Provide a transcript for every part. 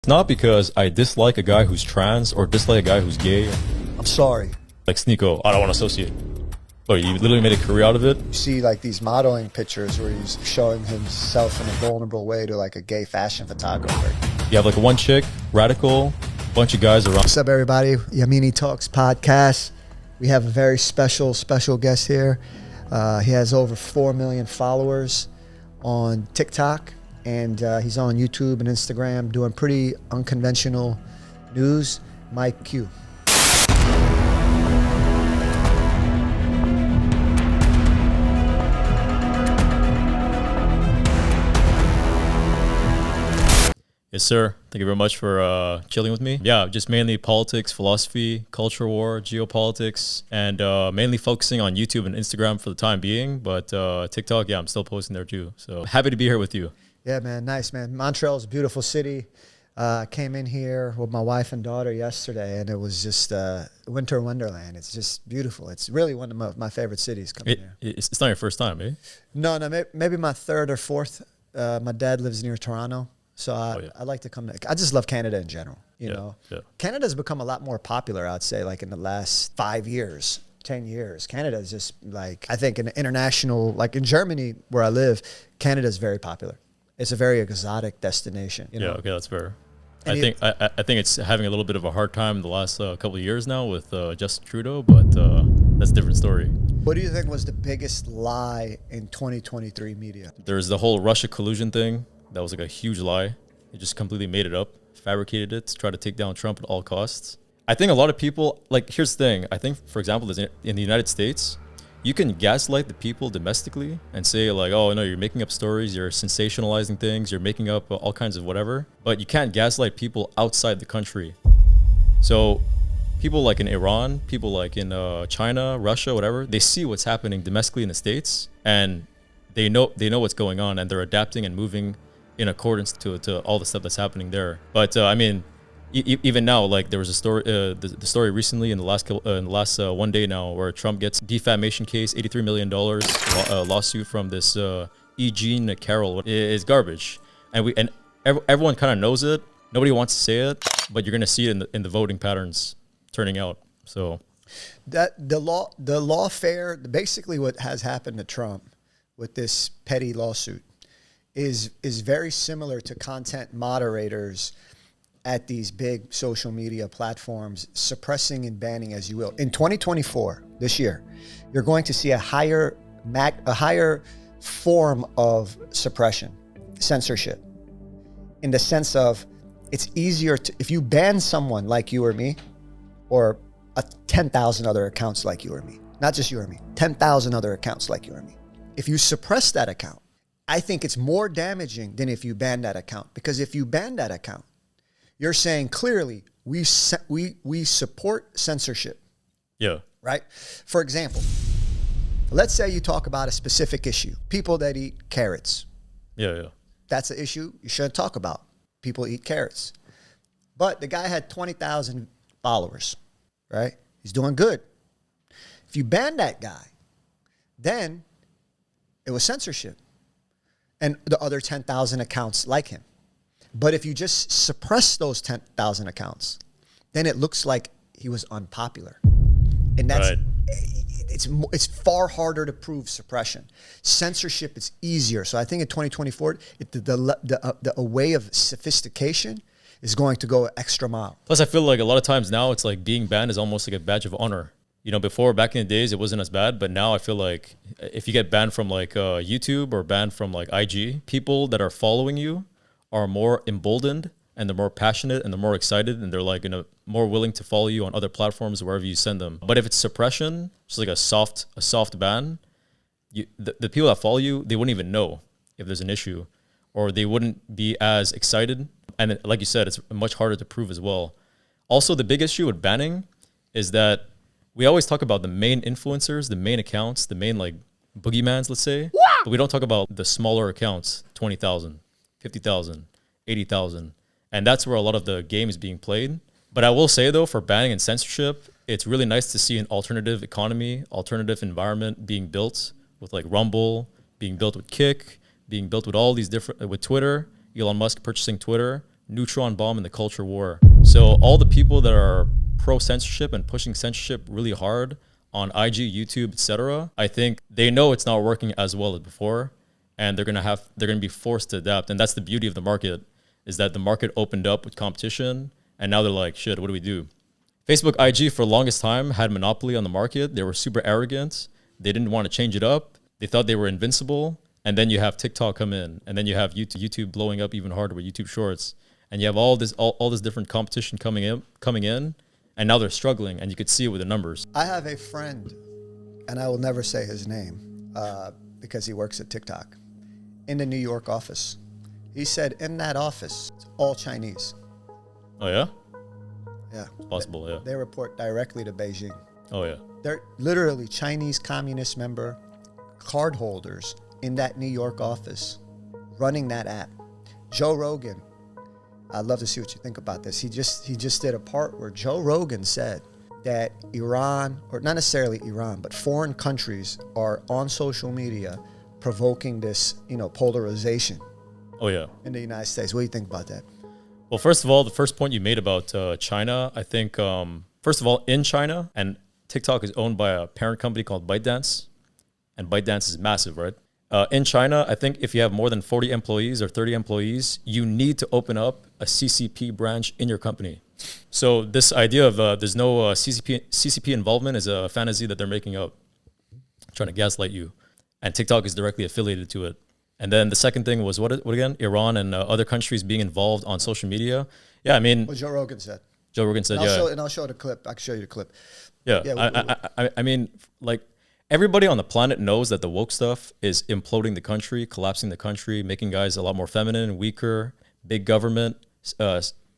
not because I dislike a guy who's trans or dislike a guy who's gay. I'm sorry. Like Sneeko, I don't want to associate. Oh, you literally made a career out of it? You see like these modeling pictures where he's showing himself in a vulnerable way to like a gay fashion photographer. You have like one chick, radical, bunch of guys around. What's up, everybody? Yamini Talks podcast. We have a very special guest here. He has over 4 million followers on TikTok, and he's on YouTube and Instagram doing pretty unconventional news. Khieu. Yes, sir. Thank you very much for chilling with me. Yeah, just mainly politics, philosophy, culture war, geopolitics, and mainly focusing on YouTube and Instagram for the time being. But TikTok, yeah, I'm still posting there too. So happy to be here with you. Yeah, man. Nice, man. Montreal is a beautiful city. Came in here with my wife and daughter yesterday, and it was just winter wonderland. It's just beautiful. It's really one of my favorite cities coming here. It's not your first time, eh? No, maybe my third or fourth. My dad lives near Toronto. So I like to come to, I just love Canada in general, you know. Yeah. Canada's become a lot more popular, I'd say, like in the last 5 years, 10 years. Canada is just like, I think an international, like in Germany where I live, Canada is very popular. It's a very exotic destination. You know? Yeah, okay, that's fair. I think it's having a little bit of a hard time the last couple of years now with Justin Trudeau, but that's a different story. What do you think was the biggest lie in 2023 media? There's the whole Russia collusion thing. That was like a huge lie. They just completely made it up, fabricated it to try to take down Trump at all costs. I think a lot of people, like, here's the thing. I think, for example, in the United States, you can gaslight the people domestically and say like, oh, no, you're making up stories, you're sensationalizing things, you're making up all kinds of whatever. But you can't gaslight people outside the country. So people like in Iran, people like in China, Russia, whatever, they see what's happening domestically in the States, and they know what's going on, and they're adapting and moving in accordance to all the stuff that's happening there. But I mean, even now, like there was a story, the story recently in the last 1 day now, where Trump gets defamation case, $83 million lawsuit from this E. Jean Carroll. Is garbage, and everyone kind of knows it. Nobody wants to say it, but you're gonna see it in the voting patterns turning out. So that the lawfare, basically what has happened to Trump with this petty lawsuit is very similar to content moderators at these big social media platforms suppressing and banning as you will. In 2024, this year, you're going to see a higher form of suppression, censorship, in the sense of it's easier to, if you ban someone like you or me, or 10,000 other accounts like you or me, not just you or me, 10,000 other accounts like you or me. If you suppress that account, I think it's more damaging than if you ban that account. Because if you ban that account, you're saying clearly we support censorship. Yeah. Right? For example, let's say you talk about a specific issue. People that eat carrots. Yeah. That's an issue you shouldn't talk about. People eat carrots. But the guy had 20,000 followers, right? He's doing good. If you ban that guy, then it was censorship. And the other 10,000 accounts like him. But if you just suppress those 10,000 accounts, then it looks like he was unpopular. And that's, right. It's far harder to prove suppression. Censorship is easier. So I think in 2024, the way of sophistication is going to go an extra mile. Plus, I feel like a lot of times now it's like being banned is almost like a badge of honor. You know, before, back in the days, it wasn't as bad, but now I feel like if you get banned from like YouTube or banned from like IG, people that are following you are more emboldened, and they're more passionate, and they're more excited, and they're like more willing to follow you on other platforms wherever you send them. But if it's suppression, just like a soft ban, the people that follow you, they wouldn't even know if there's an issue, or they wouldn't be as excited. And like you said, it's much harder to prove as well. Also, the big issue with banning is that we always talk about the main influencers, the main accounts, the main like boogeymans, let's say. Wow. But we don't talk about the smaller accounts, 20,000, 50,000, 80,000. And that's where a lot of the game is being played. But I will say, though, for banning and censorship, it's really nice to see an alternative economy, alternative environment being built with like Rumble, being built with Kick, being built with all these different, with Twitter, Elon Musk purchasing Twitter, neutron bomb in the culture war. So all the people that are pro censorship and pushing censorship really hard on IG, YouTube, etc., I think they know it's not working as well as before, and they're gonna be forced to adapt. And that's the beauty of the market, is that the market opened up with competition, and now they're like, shit, what do we do? Facebook, IG for the longest time had monopoly on the market. They were super arrogant. They didn't want to change it up. They thought they were invincible. And then you have TikTok come in, and then you have YouTube blowing up even harder with YouTube Shorts, and you have all this different competition coming in, and now they're struggling, and you could see it with the numbers. I have a friend, and I will never say his name because he works at TikTok, in the New York office. He said in that office, it's all Chinese. Oh yeah? Yeah. It's possible, yeah. They report directly to Beijing. Oh yeah. They're literally Chinese Communist member card holders in that New York office running that app. Joe Rogan, I'd love to see what you think about this. He just did a part where Joe Rogan said that Iran, or not necessarily Iran, but foreign countries are on social media provoking this, polarization. Oh yeah. In the United States. What do you think about that? Well, first of all, the first point you made about China, I think, first of all, in China, and TikTok is owned by a parent company called ByteDance, and ByteDance is massive, right? In China, I think if you have more than 40 employees or 30 employees, you need to open up a CCP branch in your company. So this idea of there's no CCP involvement is a fantasy that they're making up, trying to gaslight you. And TikTok is directly affiliated to it. And then the second thing was what again? Iran and other countries being involved on social media. Yeah, I mean... What Joe Rogan said. Joe Rogan said, and I'll show the clip. I can show you the clip. Yeah, I mean, like... Everybody on the planet knows that the woke stuff is imploding the country, collapsing the country, making guys a lot more feminine, weaker, big government,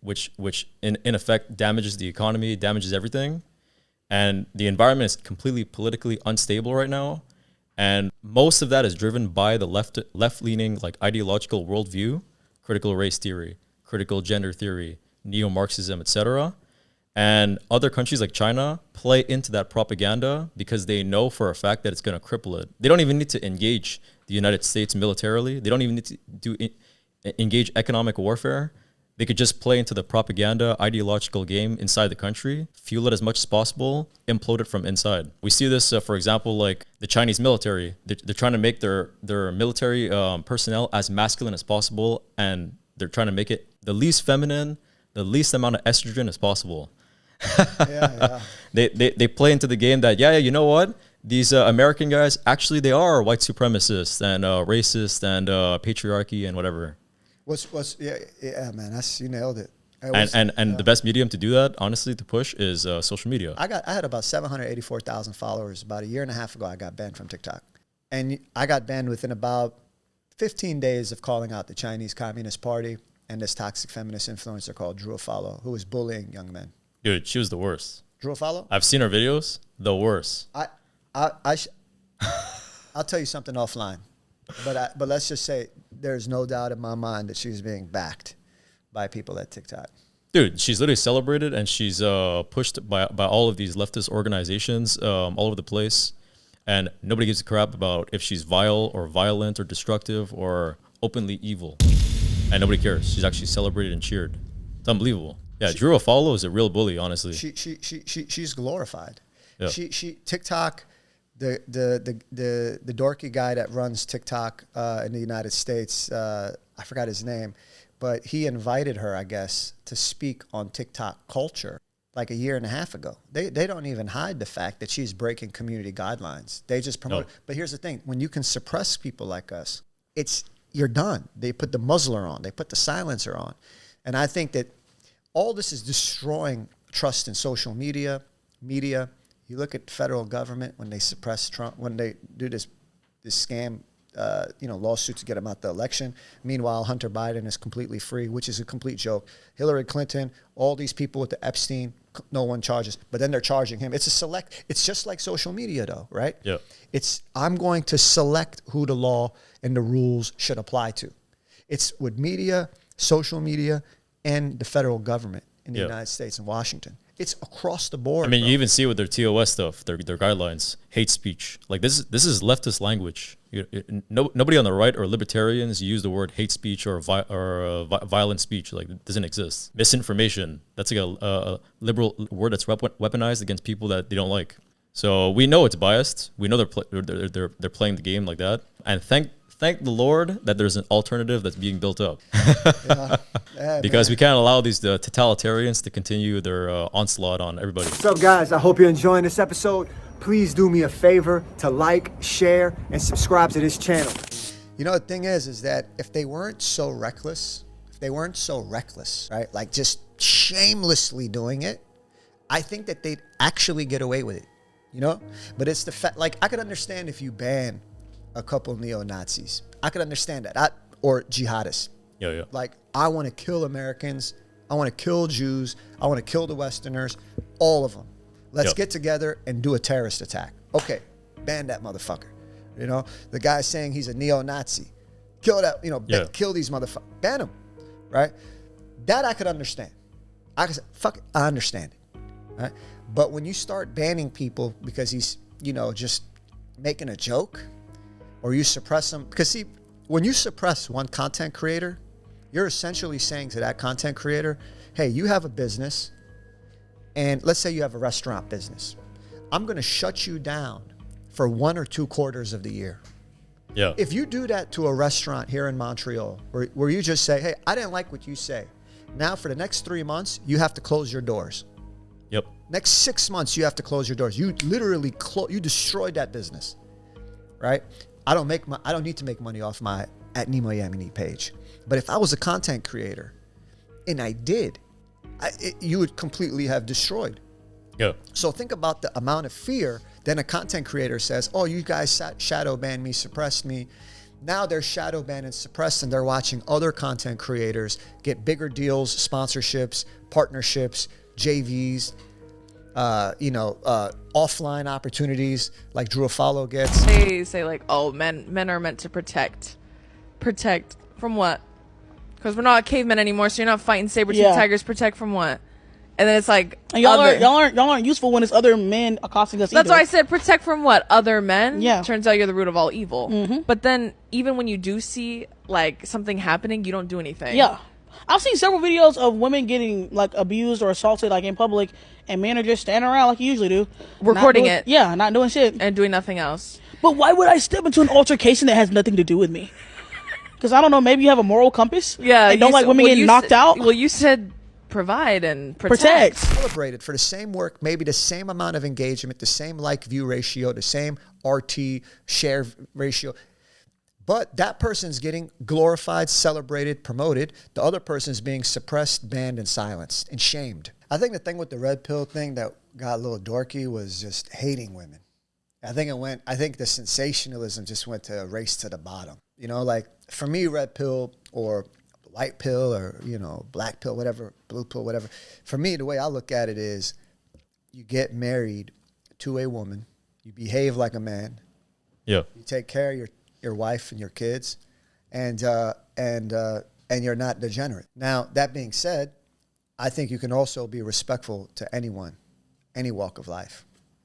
which in effect damages the economy, damages everything. And the environment is completely politically unstable right now. And most of that is driven by the left-leaning, like ideological worldview, critical race theory, critical gender theory, neo-Marxism, etc. And other countries like China play into that propaganda because they know for a fact that it's going to cripple it. They don't even need to engage the United States militarily. They don't even need to engage economic warfare. They could just play into the propaganda, ideological game inside the country, fuel it as much as possible, implode it from inside. We see this, for example, like the Chinese military. They're trying to make their military personnel as masculine as possible, and they're trying to make it the least feminine, the least amount of estrogen as possible. Yeah. They play into the game that, you know what? These American guys, actually, they are white supremacists and racist and patriarchy and whatever. Man, you nailed it. And the best medium to do that, honestly, to push is social media. I had about 784,000 followers about a year and a half ago. I got banned from TikTok, and I got banned within about 15 days of calling out the Chinese Communist Party and this toxic feminist influencer called Drew Follow, who was bullying young men. Dude, she was the worst. Drew Follow? I've seen her videos. The worst. I'll tell you something offline, but let's just say there's no doubt in my mind that she's being backed by people at TikTok. Dude, she's literally celebrated, and she's pushed by all of these leftist organizations all over the place, and nobody gives a crap about if she's vile or violent or destructive or openly evil, and nobody cares. She's actually celebrated and cheered. It's unbelievable. Yeah, Drew Follow is a real bully, honestly. She's glorified. Yeah. She TikTok, the dorky guy that runs TikTok in the United States, I forgot his name, but he invited her, I guess, to speak on TikTok culture like a year and a half ago. They don't even hide the fact that she's breaking community guidelines. They just promote it. But here's the thing: when you can suppress people like us, you're done. They put the muzzler on. They put the silencer on, and I think that all this is destroying trust in social media. You look at the federal government when they suppress Trump, when they do this scam, lawsuit to get him out the election. Meanwhile, Hunter Biden is completely free, which is a complete joke. Hillary Clinton, all these people with the Epstein, no one charges, but then they're charging him. It's just like social media though, right? Yeah. I'm going to select who the law and the rules should apply to. It's with media, social media, and the federal government in the United States and Washington. It's across the board. I mean, bro. you even see it with their TOS stuff, their guidelines, hate speech. Like this is leftist language. Nobody on the right or libertarians use the word hate speech or violent speech. Like it doesn't exist. Misinformation. That's like a liberal word that's weaponized against people that they don't like. So we know it's biased. We know they're playing the game like that. And thank the Lord that there's an alternative that's being built up. Because we can't allow these totalitarians to continue their onslaught on everybody. What's up, guys? I hope you're enjoying this episode. Please do me a favor to like, share, and subscribe to this channel. You know, the thing is that if they weren't so reckless, right? Like just shamelessly doing it, I think that they'd actually get away with it, you know? But it's the fact, like, I could understand if you ban a couple neo-Nazis. I could understand that. Or jihadists. Yeah. Like, I want to kill Americans. I want to kill Jews. I want to kill the Westerners. All of them. Let's get together and do a terrorist attack. Okay, ban that motherfucker. You know, the guy's saying he's a neo-Nazi. Kill that, you know, kill these motherfuckers. Ban him, right? That I could understand. I could say, fuck it, I understand it, right? But when you start banning people because he's, you know, just making a joke, or you suppress them, because see, when you suppress one content creator, you're essentially saying to that content creator, hey, you have a business, and let's say you have a restaurant business. I'm going to shut you down for 1 or 2 quarters of the year. Yeah. If you do that to a restaurant here in Montreal, where you just say, hey, I didn't like what you say. Now for the next 3 months, you have to close your doors. Yep. Next 6 months, you have to close your doors. You literally you destroyed that business, right? I don't need to make money off my @Nima Yamini page. But if I was a content creator and I did, you would completely have destroyed. Yeah. So think about the amount of fear. Then a content creator says, oh, you guys shadow banned me, suppressed me. Now they're shadow banned and suppressed, and they're watching other content creators get bigger deals, sponsorships, partnerships, JVs, offline opportunities like Drew Afalo gets. They say like, oh, men are meant to protect from what? Because we're not cavemen anymore, so you're not fighting saber-toothed tigers. Protect from what? And then it's like, and y'all aren't useful when it's other men accosting us. That's why I said protect from what? Other men. Yeah. Turns out you're the root of all evil. But then even when you do see like something happening, you don't do anything. Yeah. I've seen several videos of women getting like abused or assaulted like in public, and men are just standing around like you usually do, recording it. Yeah, not doing shit and doing nothing else. But why would I step into an altercation that has nothing to do with me? Because I don't know, maybe you have a moral compass. Yeah, and don't like women getting knocked out. Well, you said provide and protect. Celebrated for the same work, maybe the same amount of engagement, the same like view ratio, the same RT share ratio. But that person's getting glorified, celebrated, promoted. The other person's being suppressed, banned, and silenced, and shamed. I think the thing with the red pill thing that got a little dorky was just hating women. I think the sensationalism just went to a race to the bottom. You know, like for me, red pill or white pill or, you know, black pill, whatever, blue pill, whatever. For me, the way I look at it is you get married to a woman, you behave like a man. Yeah. You take care of your wife and your kids, and you're not degenerate. Now, that being said, I think you can also be respectful to anyone, any walk of life.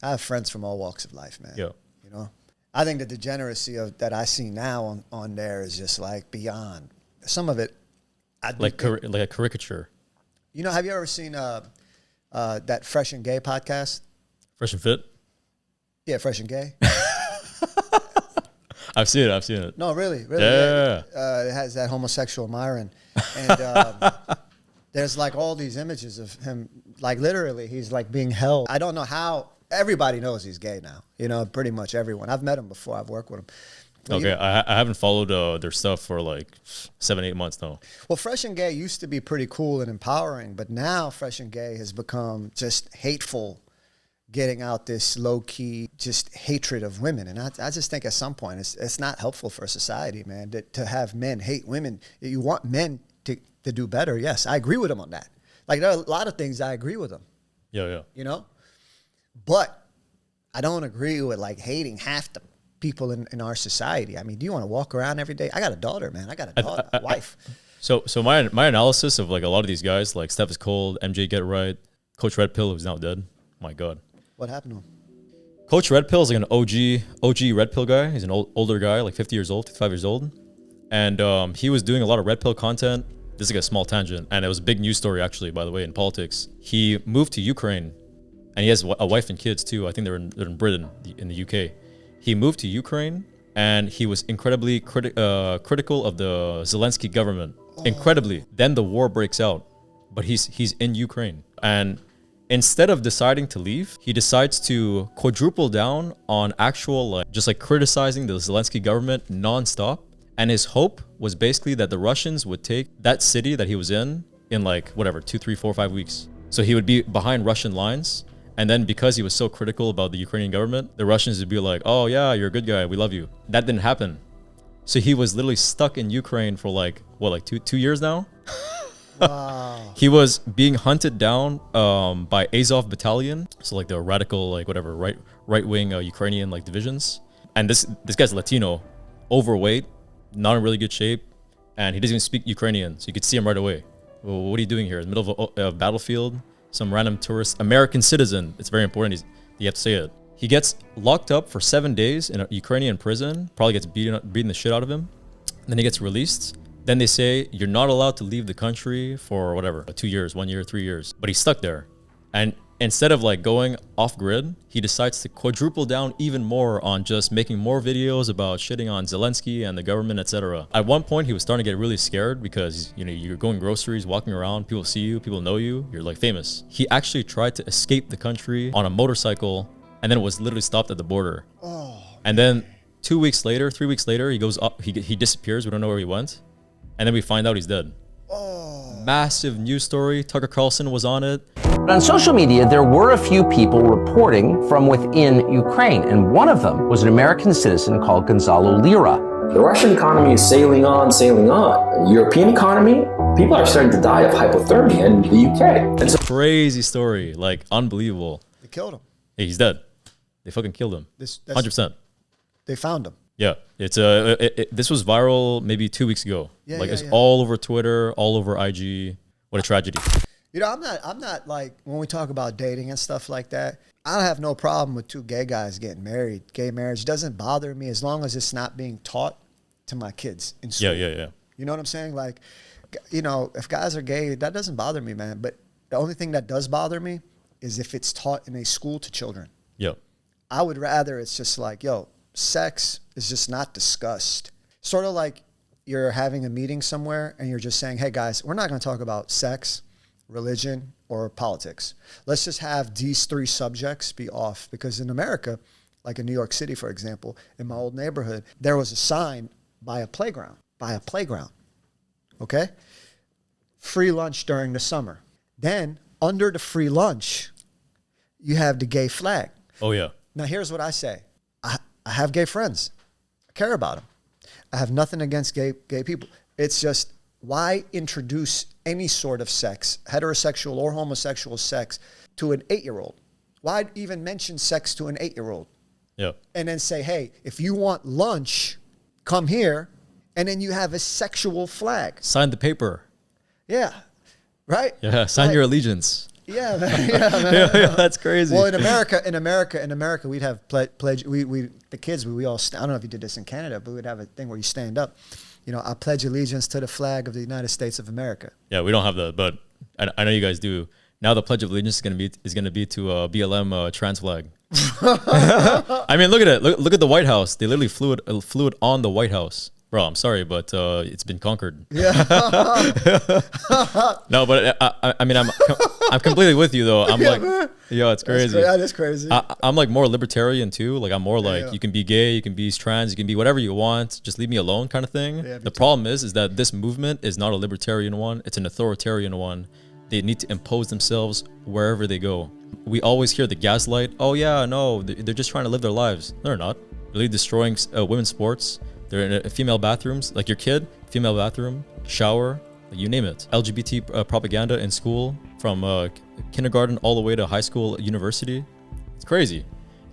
I have friends from all walks of life, man. Yeah. You know, I think the degeneracy that I see now on there is just like beyond. Some of it, like a caricature. You know, have you ever seen that Fresh and Gay podcast? Fresh and Fit? Yeah, Fresh and Gay. I've seen it. No, really. Yeah. It has that homosexual Myron. And there's like all these images of him, like literally he's like being held. I don't know how. Everybody knows he's gay now. You know, pretty much everyone. I've met him before. I've worked with him. Okay, I haven't followed their stuff for like 7-8 months now. Well, Fresh and Gay used to be pretty cool and empowering, but now Fresh and Gay has become just hateful, getting out this low-key just hatred of women. And I just think at some point it's not helpful for society, man, to have men hate women. You want men to do better, yes. I agree with him on that. Like there are a lot of things I agree with him. Yeah. You know? But I don't agree with like hating half the people in our society. I mean, do you want to walk around every day? I got a daughter, man. I got a daughter, a wife. So my analysis of like a lot of these guys, like Steph is cold, MJ Get Right, Coach Red Pill, who's now dead. My God. What happened to him? Coach Red Pill is like an OG Red Pill guy. He's an older guy, like 50 years old, 55 years old. And he was doing a lot of Red Pill content. This is like a small tangent. And it was a big news story, actually, by the way, in politics. He moved to Ukraine. And he has a wife and kids, too. I think they're in Britain, in the UK. He moved to Ukraine, and he was incredibly critical of the Zelensky government. Incredibly. Then the war breaks out. But he's in Ukraine. And instead of deciding to leave, he decides to quadruple down on actual, just criticizing the Zelensky government nonstop. And his hope was basically that the Russians would take that city that he was in 2, 3, 4, 5 weeks. So he would be behind Russian lines. And then because he was so critical about the Ukrainian government, the Russians would be like, oh yeah, you're a good guy, we love you. That didn't happen. So he was literally stuck in Ukraine for two years now? Wow. He was being hunted down by Azov Battalion. So the radical, right-wing Ukrainian divisions. And this guy's Latino, overweight, not in really good shape. And he doesn't even speak Ukrainian. So you could see him right away. Well, what are you doing here? In the middle of a battlefield? Some random tourist, American citizen. It's very important. You have to say it. He gets locked up for 7 days in a Ukrainian prison. Probably gets beating the shit out of him. Then he gets released. Then they say you're not allowed to leave the country for 2 years, 1 year, 3 years. But he's stuck there. And instead of going off grid, he decides to quadruple down even more on just making more videos about shitting on Zelensky and the government, etc. At one point, he was starting to get really scared because you're going groceries, walking around, people see you, people know you, you're famous. He actually tried to escape the country on a motorcycle, and then was literally stopped at the border. And then 2 weeks later, 3 weeks later, he goes up, he disappears. We don't know where he went, and then we find out he's dead. Massive news story. Tucker Carlson was on it. But on social media, there were a few people reporting from within Ukraine, and one of them was an American citizen called Gonzalo Lira. The Russian economy is sailing on, sailing on. European economy, people are starting to die of hypothermia in the UK. And so Crazy story, unbelievable. They killed him. Hey, he's dead. They fucking killed him. 100%. They found him. Yeah, it's this was viral maybe 2 weeks ago. It's all over Twitter, all over IG. What a tragedy. I'm not when we talk about dating and stuff like that, I have no problem with two gay guys getting married. Gay marriage doesn't bother me as long as it's not being taught to my kids in school. Yeah. You know what I'm saying? If guys are gay, that doesn't bother me, man. But the only thing that does bother me is if it's taught in a school to children. Yeah. I would rather it's just sex is just not discussed. Sort of like you're having a meeting somewhere and you're just saying, hey guys, we're not going to talk about sex, religion, or politics. Let's just have these three subjects be off. Because in America, like in New York City, for example, in my old neighborhood, there was a sign by a playground. Okay? Free lunch during the summer. Then under the free lunch, you have the gay flag. Oh yeah. Now here's what I say. I have gay friends. I care about them. I have nothing against gay people. It's just, why introduce any sort of sex, heterosexual or homosexual sex, to an 8-year-old? Why even mention sex to an 8-year-old? Yeah. And then say, hey, if you want lunch, come here. And then you have a sexual flag. Sign the paper. Yeah. Right? Yeah. Sign your allegiance. Yeah, man. Yeah, man. Yeah, that's crazy. Well, in America, we'd have pledge. The kids, we all. I don't know if you did this in Canada, but we'd have a thing where you stand up. I pledge allegiance to the flag of the United States of America. Yeah, we don't have that, but I know you guys do. Now the pledge of allegiance is going to be to BLM trans flag. I mean, look at it. Look at the White House. They literally flew it on the White House. Bro, I'm sorry, but it's been conquered. Yeah. No, but I mean, I'm completely with you though. I'm it's crazy. That is crazy. I'm more libertarian too. I'm more you can be gay, you can be trans, you can be whatever you want. Just leave me alone, kind of thing. Yeah, the problem is that this movement is not a libertarian one. It's an authoritarian one. They need to impose themselves wherever they go. We always hear the gaslight. Oh yeah, no, they're just trying to live their lives. No, they're not. They're really destroying women's sports. They're in female bathrooms, like your kid, female bathroom, shower, you name it. LGBT propaganda in school, from kindergarten all the way to high school, university. It's crazy.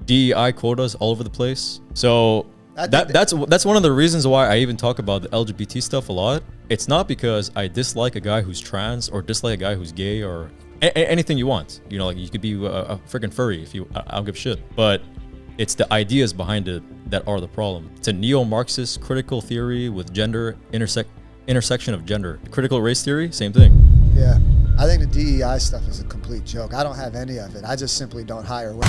DEI quotas all over the place. So that's one of the reasons why I even talk about the LGBT stuff a lot. It's not because I dislike a guy who's trans or dislike a guy who's gay or anything you want. You know, like you could be a freaking furry if you. I don't give a shit. But it's the ideas behind it that are the problem. It's a neo-Marxist critical theory with gender intersection of gender. Critical race theory, same thing. Yeah. I think the DEI stuff is a complete joke. I don't have any of it. I just simply don't hire women.